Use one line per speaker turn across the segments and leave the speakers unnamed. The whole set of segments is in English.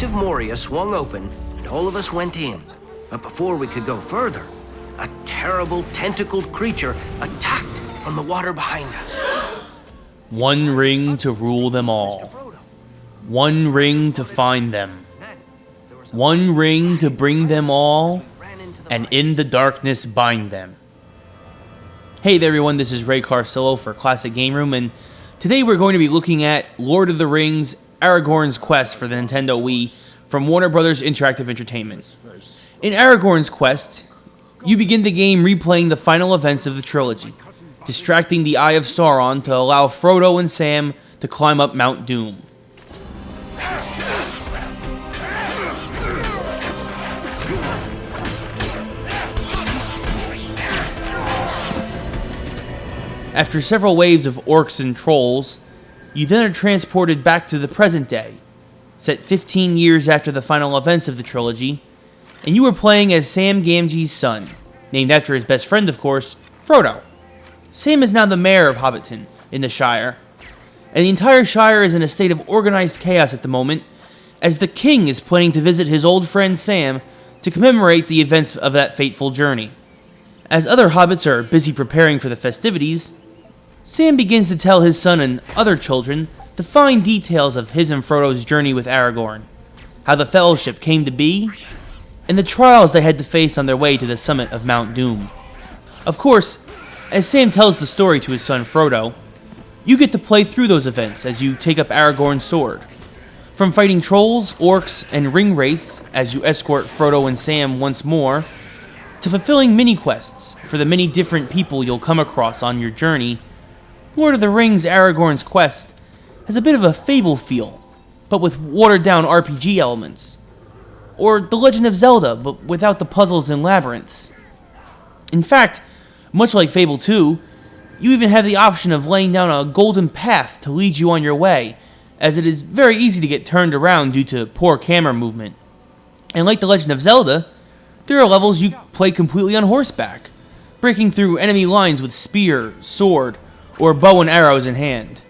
Crypt of Moria swung open, and all of us went in. But before we could go further, a terrible tentacled creature attacked from the water behind us.
One ring to rule them all. One ring to find them. One ring to bring them all, and in the darkness bind them. Hey there everyone, this is Ray Carcillo for Classic Game Room, and today we're going to be looking at Lord of the Rings ARAGORN'S Quest for the Nintendo Wii from Warner Bros. Interactive Entertainment. In ARAGORN'S Quest, you begin the game replaying the final events of the trilogy, distracting the Eye of Sauron to allow Frodo and Sam to climb up Mount Doom. After several waves of orcs and trolls, you then are transported back to the present day, set 15 years after the final events of the trilogy, and you are playing as Sam Gamgee's son, named after his best friend, of course, Frodo. Sam is now the mayor of Hobbiton in the Shire, and the entire Shire is in a state of organized chaos at the moment, as the king is planning to visit his old friend Sam to commemorate the events of that fateful journey. As other hobbits are busy preparing for the festivities, Sam begins to tell his son and other children the fine details of his and Frodo's journey with Aragorn, how the Fellowship came to be, and the trials they had to face on their way to the summit of Mount Doom. Of course, as Sam tells the story to his son Frodo, you get to play through those events as you take up Aragorn's sword. From fighting trolls, orcs, and ring wraiths as you escort Frodo and Sam once more, to fulfilling mini-quests for the many different people you'll come across on your journey, Lord of the Rings ARAGORN'S Quest has a bit of a Fable feel, but with watered-down RPG elements. Or The Legend of Zelda, but without the puzzles and labyrinths. In fact, much like Fable 2, you even have the option of laying down a golden path to lead you on your way, as it is very easy to get turned around due to poor camera movement. And like The Legend of Zelda, there are levels you play completely on horseback, breaking through enemy lines with spear, sword, or bow and arrows in hand.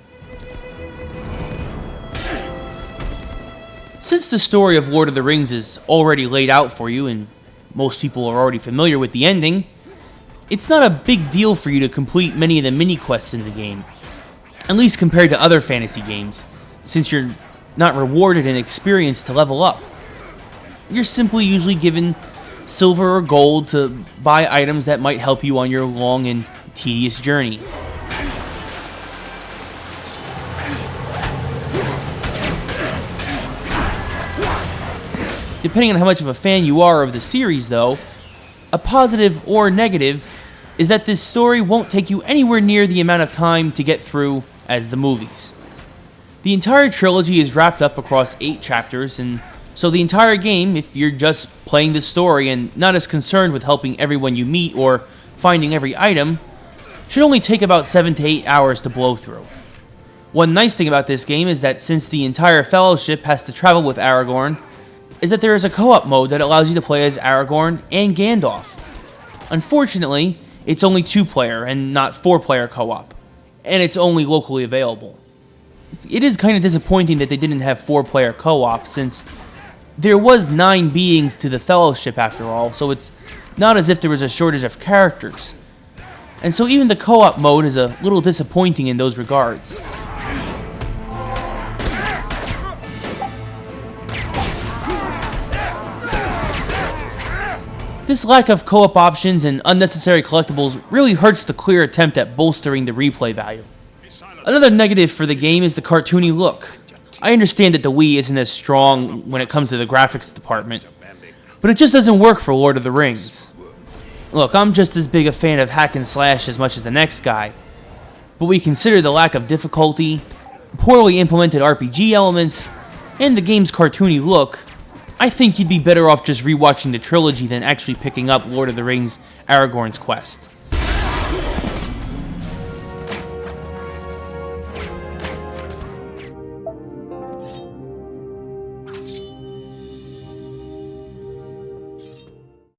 Since the story of Lord of the Rings is already laid out for you, and most people are already familiar with the ending, it's not a big deal for you to complete many of the mini-quests in the game, at least compared to other fantasy games, since you're not rewarded in experience to level up. You're simply usually given silver or gold to buy items that might help you on your long and tedious journey. Depending on how much of a fan you are of the series, though, a positive or negative is that this story won't take you anywhere near the amount of time to get through as the movies. The entire trilogy is wrapped up across 8 chapters, and so the entire game, if you're just playing the story and not as concerned with helping everyone you meet or finding every item, should only take about 7 to 8 hours to blow through. One nice thing about this game is that since the entire Fellowship has to travel with Aragorn, is that there is a co-op mode that allows you to play as Aragorn and Gandalf. Unfortunately, it's only 2-player and not 4-player co-op, and it's only locally available. It is kind of disappointing that they didn't have 4-player co-op, since there was 9 beings to the Fellowship after all, so it's not as if there was a shortage of characters. And so even the co-op mode is a little disappointing in those regards. This lack of co-op options and unnecessary collectibles really hurts the clear attempt at bolstering the replay value. Another negative for the game is the cartoony look. I understand that the Wii isn't as strong when it comes to the graphics department, but it just doesn't work for Lord of the Rings. Look, I'm just as big a fan of hack and slash as much as the next guy, but we consider the lack of difficulty, poorly implemented RPG elements, and the game's cartoony look, I think you'd be better off just rewatching the trilogy than actually picking up Lord of the Rings ARAGORN'S Quest.